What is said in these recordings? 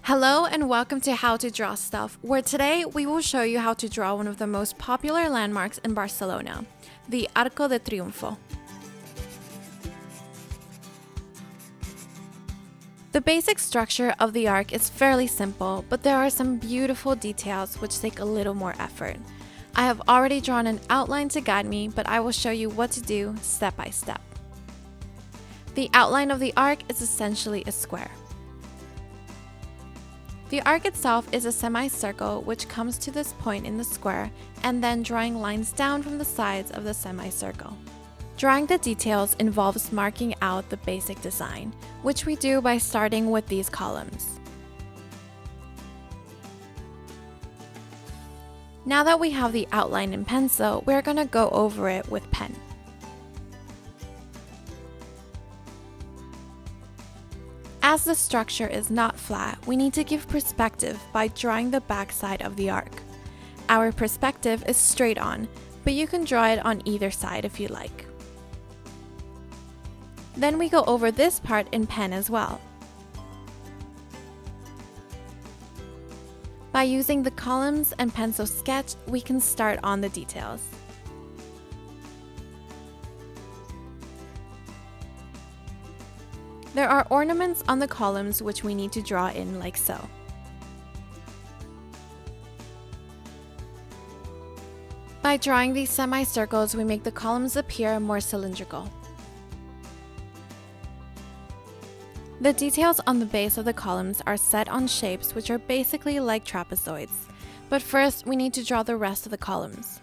Hello and welcome to How to Draw Stuff, where today we will show you how to draw one of the most popular landmarks in Barcelona, the Arc de Triomfe. The basic structure of the arc is fairly simple, but there are some beautiful details which take a little more effort. I have already drawn an outline to guide me, but I will show you what to do step by step. The outline of the arc is essentially a square. The arc itself is a semicircle which comes to this point in the square and then drawing lines down from the sides of the semicircle. Drawing the details involves marking out the basic design, which we do by starting with these columns. Now that we have the outline in pencil, we're going to go over it with pen. As the structure is not flat, we need to give perspective by drawing the back side of the arc. Our perspective is straight on, but you can draw it on either side if you like. Then we go over this part in pen as well. By using the columns and pencil sketch, we can start on the details. There are ornaments on the columns which we need to draw in like so. By drawing these semicircles, we make the columns appear more cylindrical. The details on the base of the columns are set on shapes which are basically like trapezoids, but first we need to draw the rest of the columns.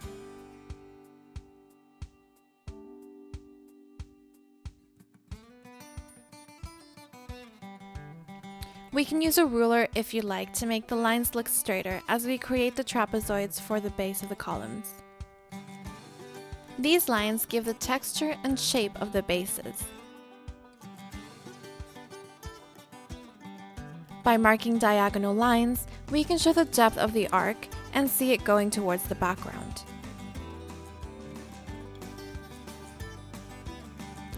We can use a ruler if you like to make the lines look straighter as we create the trapezoids for the base of the columns. These lines give the texture and shape of the bases. By marking diagonal lines, we can show the depth of the arc and see it going towards the background.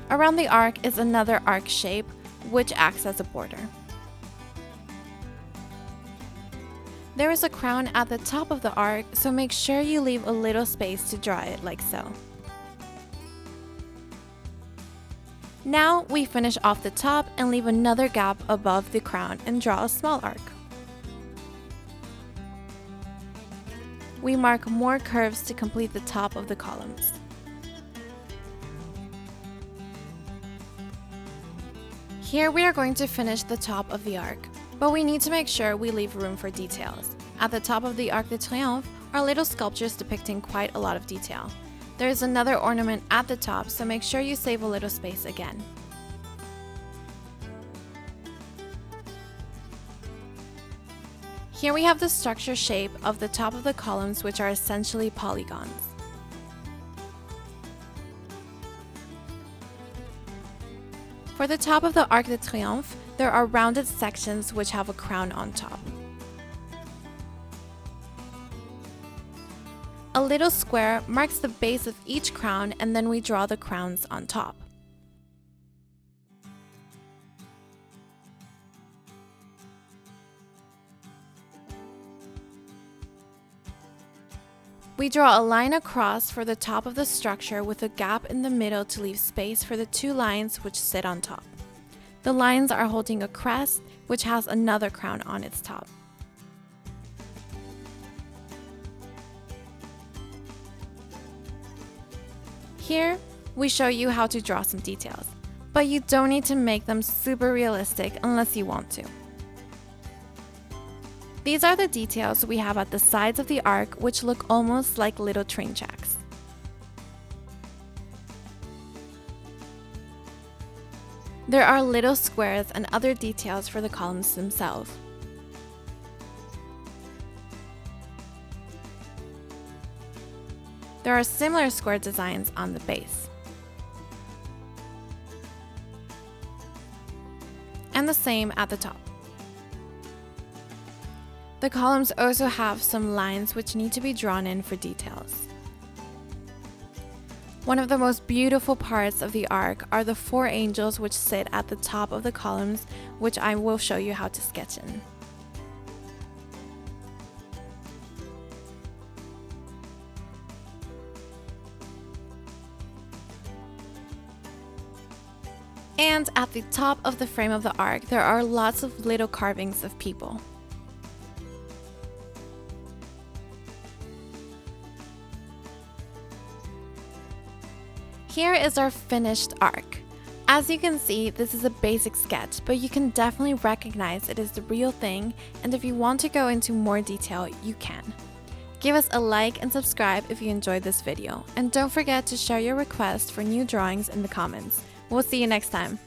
Around the arc is another arc shape, which acts as a border. There is a crown at the top of the arc, so make sure you leave a little space to draw it like so. Now we finish off the top and leave another gap above the crown and draw a small arc. We mark more curves to complete the top of the columns. Here we are going to finish the top of the arc, but we need to make sure we leave room for details. At the top of the Arc de Triomphe are little sculptures depicting quite a lot of detail. There is another ornament at the top, so make sure you save a little space again. Here we have the structure shape of the top of the columns, which are essentially polygons. For the top of the Arc de Triomphe, there are rounded sections which have a crown on top. A little square marks the base of each crown, and then we draw the crowns on top. We draw a line across for the top of the structure with a gap in the middle to leave space for the two lines which sit on top. The lines are holding a crest, which has another crown on its top. Here, we show you how to draw some details, but you don't need to make them super realistic unless you want to. These are the details we have at the sides of the arc, which look almost like little train tracks. There are little squares and other details for the columns themselves. There are similar square designs on the base. And the same at the top. The columns also have some lines which need to be drawn in for details. One of the most beautiful parts of the arc are the four angels which sit at the top of the columns, which I will show you how to sketch in. And at the top of the frame of the arc, there are lots of little carvings of people. Here is our finished arc. As you can see, this is a basic sketch, but you can definitely recognize it is the real thing, and if you want to go into more detail, you can. Give us a like and subscribe if you enjoyed this video, and don't forget to share your request for new drawings in the comments. We'll see you next time.